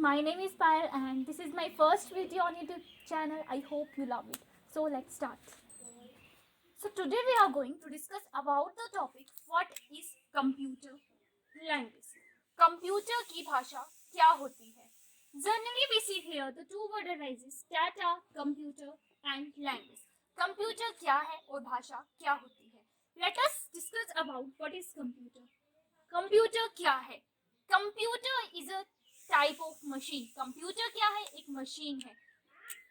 My name is Payal and this is my first video on YouTube channel. I hope you love it. So let's start. So today we are going to discuss about the topic what is computer language. Computer की भाषा क्या होती है? Generally we see here the two word arises data, computer and language. Computer क्या है और भाषा क्या होती है? Let us discuss about what is computer. Computer क्या है? Computer is a type of machine. Computer क्या है? एक machine है.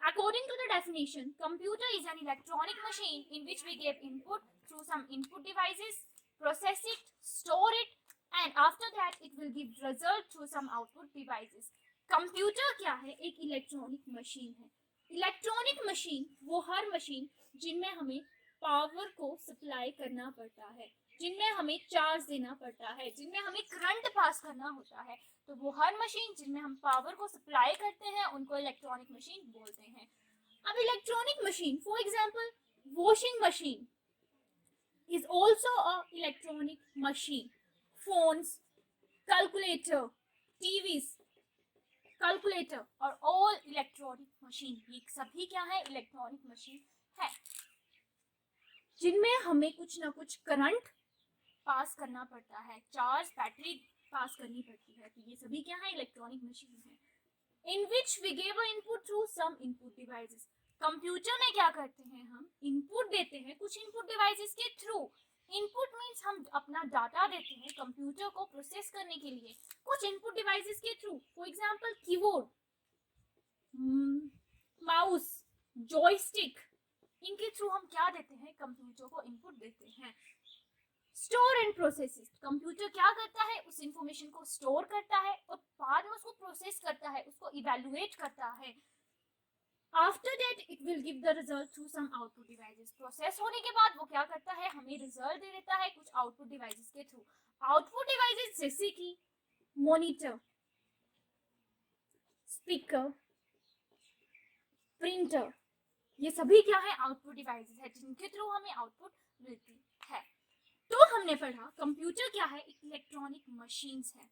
According to the definition, computer is an electronic machine in which we give input through some input devices, process it, store it, and after that it will give result through some output devices. Computer क्या है? एक electronic machine है. Electronic machine वो हर machine जिनमें हमें power को supply करना पड़ता है, जिनमें हमें चार्ज देना पड़ता है, जिनमें हमें करंट पास करना होता है, तो वो हर मशीन जिनमें हम पावर को सप्लाई करते हैं उनको इलेक्ट्रॉनिक मशीन बोलते हैं. अब electronic machine for example washing machine is also a electronic machine. Phones, calculator, TVs, calculator और ऑल इलेक्ट्रॉनिक मशीन, ये सभी क्या है? इलेक्ट्रॉनिक मशीन है जिनमें हमें कुछ ना कुछ करंट पास करना पड़ता है, चार्ज बैटरी पास करनी पड़ती है. तो ये सभी क्या है? इलेक्ट्रॉनिक मशीन है. In which we give input through some input devices. Computer में क्या करते हैं? हम इनपुट देते हैं कुछ इनपुट डिवाइसेस के थ्रू. इनपुट मीन्स हम अपना डाटा देते हैं कंप्यूटर को प्रोसेस करने के लिए कुछ इनपुट डिवाइसेस के through. For example keyboard, mouse, joystick, इनके थ्रू हम क्या देते हैं? कंप्यूटर को इनपुट देते हैं. Store and process. कंप्यूटर क्या करता है? उस इंफॉर्मेशन को स्टोर करता है और बाद में उसको प्रोसेस करता है, उसको इवैल्यूएट करता है. After that it will give the result through some output devices. Process होने के बाद वो क्या करता है? हमें रिजल्ट दे देता है कुछ आउटपुट डिवाइसेस के थ्रू. आउटपुट डिवाइसेस जैसे कि मॉनिटर, स्पीकर, प्रिंटर, ये सभी क्या है? आउटपुट डिवाइसेस है जिनके थ्रू हमें आउटपुट मिलती है. तो हमने पढ़ा कंप्यूटर क्या है? एक इलेक्ट्रॉनिक मशीन्स है.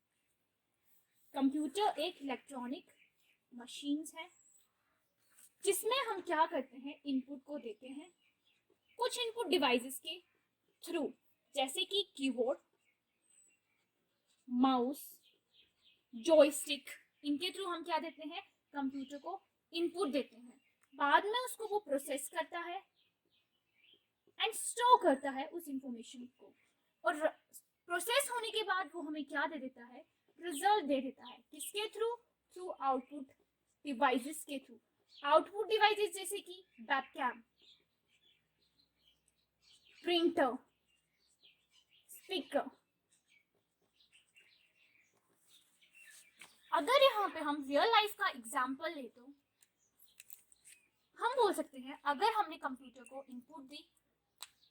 कंप्यूटर एक इलेक्ट्रॉनिक मशीन्स है जिसमें हम क्या करते हैं? इनपुट को देते हैं कुछ इनपुट डिवाइसेस के थ्रू जैसे कि कीबोर्ड, माउस, जॉयस्टिक, इनके थ्रू हम क्या देते हैं? कंप्यूटर को इनपुट देते हैं. बाद में उसको वो प्रोसेस करता है एंड स्टोर करता है उस इंफॉर्मेशन को और प्रोसेस होने के बाद वो हमें क्या दे देता है? रिजल्ट दे देता है. किसके थ्रू? थ्रू आउटपुट डिवाइसेस के थ्रू. आउटपुट डिवाइसेस जैसे कि वेबकैम, प्रिंटर, स्पीकर. अगर यहाँ पे हम रियल लाइफ का एग्जांपल ले तो हम बोल सकते हैं अगर हमने कंप्यूटर को इनपुट दी,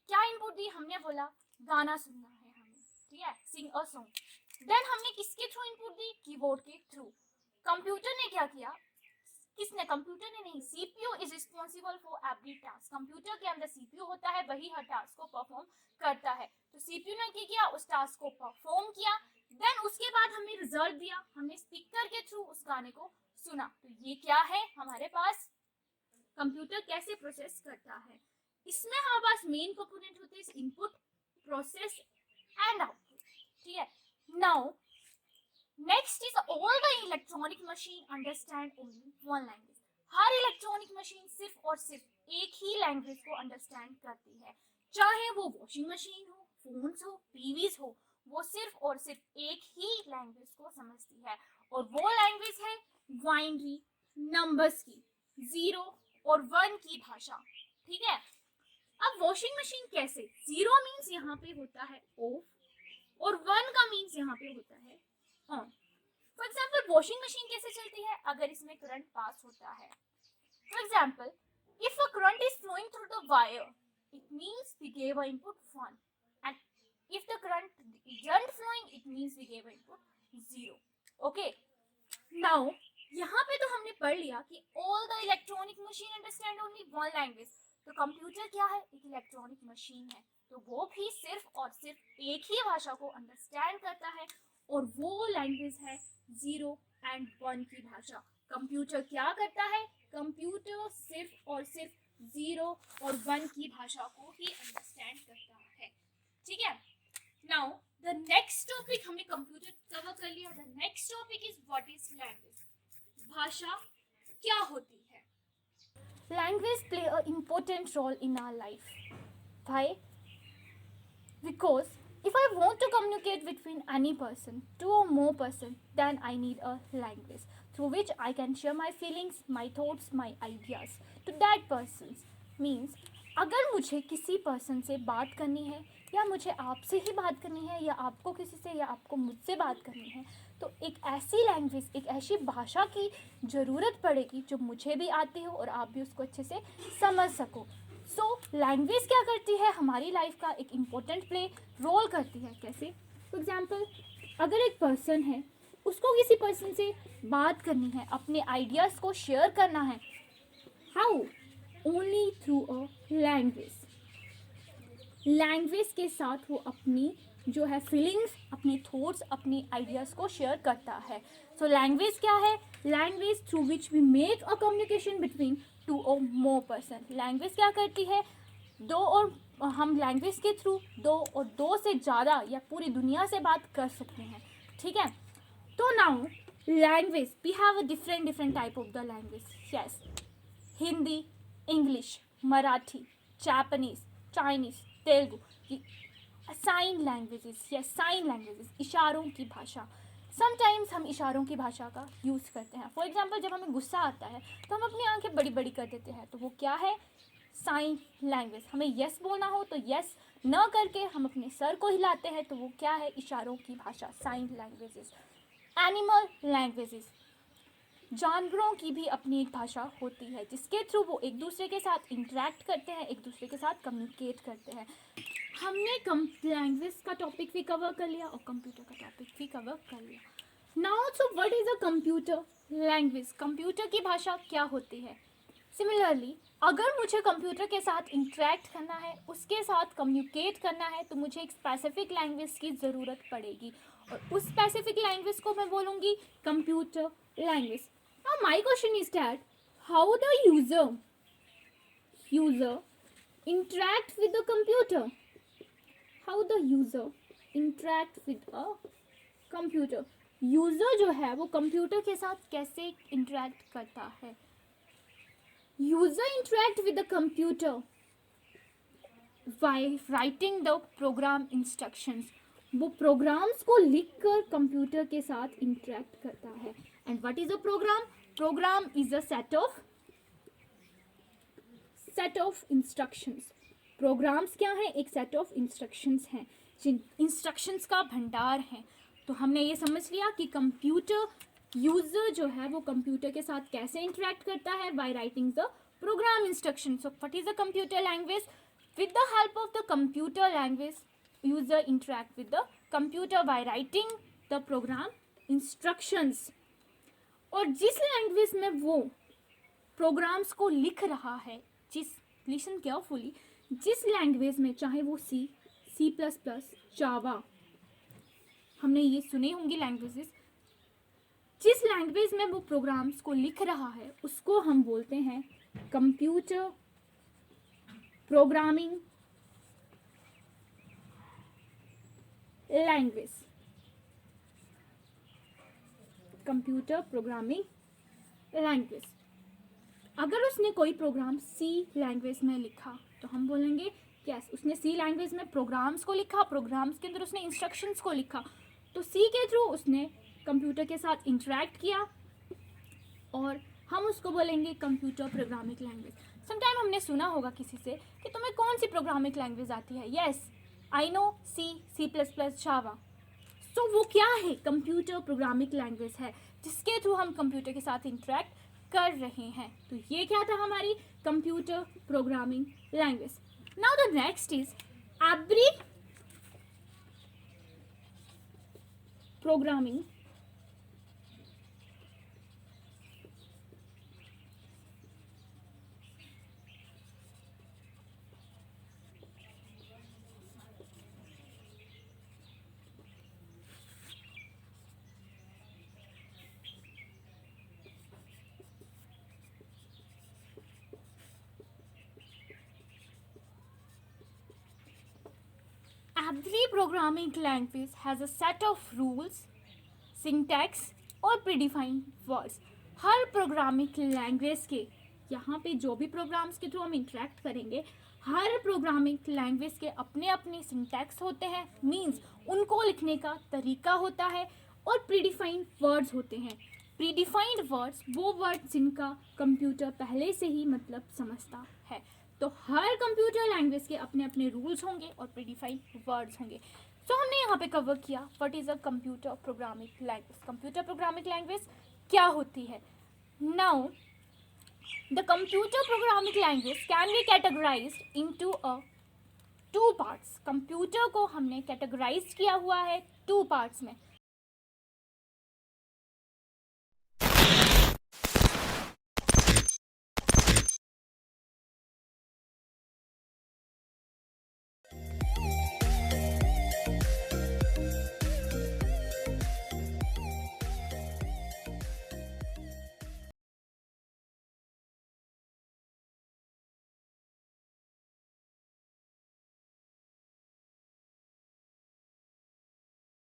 क्या इनपुट दी? हमने बोला गाना सुनना है हमें, ठीक है, सिंग अ सॉन्ग. देन हमने किसके थ्रू इनपुट दी? कीबोर्ड के थ्रू. कंप्यूटर ने क्या किया? किसने? कंप्यूटर ने नहीं, CPU is responsible for every task. Computer के अंदर सीपीयू होता है, वही हर टास्क को परफॉर्म करता है. तो सीपीयू ने क्या किया? उस टास्क को परफॉर्म किया. देन उसके बाद हमें रिजल्ट दिया, हमने स्पीकर के थ्रू उस गाने को सुना. तो ये क्या है? हमारे पास कंप्यूटर कैसे प्रोसेस करता है. इसमें हमारे पास मेन कंपोनेंट होते हैं इनपुट, प्रोसेस एंड आउटपुट, ठीक है. Now next is all the electronic machine understand only one language. Her electronic machine सिर्फ और सिर्फ एक ही लैंग्वेज को अंडरस्टैंड करती है. चाहे वो वॉशिंग मशीन हो, फोन्स हो, टीवीज हो, वो सिर्फ और सिर्फ एक ही लैंग्वेज को समझती है और वो लैंग्वेज है बाइनरी नंबर्स की, 0 और 1 की भाषा, ठीक है. अब वॉशिंग मशीन कैसे? 0 मीन्स यहाँ पे होता है ऑफ और 1 का मीन्स यहाँ पे होता है on. For example washing machine कैसे चलती है? अगर इसमें करंट पास होता है. For example if a current is flowing through the wire it means we give a input 1 and if the current isn't flowing it means we gave input 0. Okay. Now यहाँ पे तो हमने पढ़ लिया कि all the electronic machine understand only one language. तो computer क्या है? एक इलेक्ट्रॉनिक मशीन है. तो वो भी सिर्फ और सिर्फ एक ही भाषा को अंडरस्टैंड करता है और वो लैंग्वेज है 0 एंड 1 की भाषा। कंप्यूटर क्या करता है? कंप्यूटर सिर्फ और सिर्फ 0 और 1 की भाषा को ही अंडरस्टैंड करता है। ठीक है, नाउ द नेक्स्ट टॉपिक हमने कंप्यूटर कवर कर लिया। The next topic is what is language. भाषा क्या होती है? Language play a important role in our life. Why? Because if I want to communicate between any person, two or more person, then I need a language through which I can share my feelings, my thoughts, my ideas to that person. Means अगर मुझे किसी person से बात करनी है, या मुझे आपसे ही बात करनी है, या आपको किसी से, या आपको मुझसे बात करनी है, तो एक ऐसी लैंग्वेज, एक ऐसी भाषा की ज़रूरत पड़ेगी जो मुझे भी आती हो और आप भी उसको अच्छे से समझ सको। सो लैंग्वेज क्या करती है? हमारी लाइफ का एक इम्पोर्टेंट प्ले रोल करती है। कैसे? फॉर एग्जाम्पल, अगर एक पर्सन है, उसको किसी पर्सन से बात करनी है, अपने आइडियाज़ को शेयर करना है, how? Only through a language. Language के साथ वो अपनी जो है फीलिंग्स, अपनी थॉट्स, अपनी आइडियाज़ को शेयर करता है। सो लैंग्वेज क्या है? Language through which we make a communication between two or more person. Language क्या करती है? हम लैंग्वेज के थ्रू दो से ज़्यादा या पूरी दुनिया से बात कर सकते हैं। ठीक है, तो now language, we have a different type of the language. Yes, Hindi, English, Marathi, Japanese, Chinese, Telugu, sign languages. Yes, sign languages, इशारों की भाषा। समटाइम्स हम इशारों की भाषा का यूज़ करते हैं। फॉर एग्जाम्पल, जब हमें गुस्सा आता है तो हम अपनी आंखें बड़ी बड़ी कर देते हैं, तो वो क्या है? Sign language. हमें यस बोलना हो तो यस न करके हम अपने सर को हिलाते हैं, तो वो क्या है? इशारों की भाषा, साइन लैंग्वेजेस। एनिमल लैंग्वेजेस, जानवरों की भी अपनी एक भाषा होती है जिसके थ्रू वो एक दूसरे के साथ इंटरेक्ट करते हैं, एक दूसरे के साथ कम्युनिकेट करते हैं। हमने लैंग्वेज का टॉपिक भी कवर कर लिया और कंप्यूटर का टॉपिक भी कवर कर लिया। Now so what is a computer language? Computer की भाषा क्या होती है? सिमिलरली, अगर मुझे कंप्यूटर के साथ इंटरेक्ट करना है, उसके साथ कम्युनिकेट करना है, तो मुझे एक स्पेसिफिक लैंग्वेज की ज़रूरत पड़ेगी और उस स्पेसिफिक लैंग्वेज को मैं बोलूँगी computer language. Now my question is that how the user interact with the computer? How the user interact with a computer? User जो है वो कंप्यूटर के साथ कैसे इंटरेक्ट करता है? User interact with the computer by writing the program instructions. वो programs को लिखकर कंप्यूटर के साथ इंटरेक्ट करता है। And what is a program? Program is a set of instructions. Programs क्या है? एक सेट ऑफ इंस्ट्रक्शंस हैं, जिन इंस्ट्रक्शंस का भंडार है। तो हमने ये समझ लिया कि कंप्यूटर यूजर जो है वो कंप्यूटर के साथ कैसे इंटरेक्ट करता है, by writing the programme instruction. So what is a computer language? With the help of the computer language, user interact with the computer by writing the program instructions. और जिस लैंग्वेज में वो programs को लिख रहा है, लिसन केयरफुली, जिस language में, चाहे वो C++, जावा, हमने ये सुने होंगी लैंग्वेजेस, जिस लैंग्वेज में वो प्रोग्राम्स को लिख रहा है उसको हम बोलते हैं computer programming language. Computer programming language. अगर उसने कोई प्रोग्राम सी लैंग्वेज में लिखा तो हम बोलेंगे यस, उसने सी लैंग्वेज में प्रोग्राम्स को लिखा, प्रोग्राम्स के अंदर उसने इंस्ट्रक्शंस को लिखा, तो सी के थ्रू उसने कंप्यूटर के साथ इंटरेक्ट किया और हम उसको बोलेंगे कंप्यूटर प्रोग्रामिंग लैंग्वेज। समटाइम हमने सुना होगा किसी से कि तुम्हें कौन सी प्रोग्रामिंग लैंग्वेज आती है? यस, आई नो C++, जावा। सो वो क्या है? कंप्यूटर प्रोग्रामिंग लैंग्वेज है जिसके थ्रू हम कंप्यूटर के साथ इंटरेक्ट कर रहे हैं। तो ये क्या था? हमारी computer programming language. Now the next is every programming every programming language has a set of rules, syntax और प्रीडिफाइंड वर्ड्स। हर प्रोग्रामिंग लैंग्वेज के, यहाँ पे जो भी प्रोग्राम्स के थ्रू हम इंटरेक्ट करेंगे, हर प्रोग्रामिंग लैंग्वेज के अपने अपने सिंटैक्स होते हैं, मीन्स उनको लिखने का तरीका होता है, और प्रीडिफाइंड वर्ड्स होते हैं। प्रीडिफाइंड वर्ड्स वो वर्ड जिनका कंप्यूटर पहले से ही मतलब समझता है। तो हर कंप्यूटर लैंग्वेज के अपने अपने रूल्स होंगे और प्रीडिफाइंड वर्ड्स होंगे। तो हमने यहाँ पे कवर किया what is a computer programming language. Computer programming language क्या होती है। Now the computer programming language can be categorised into two parts. Computer को हमने कैटेगराइज किया हुआ है टू पार्ट्स में।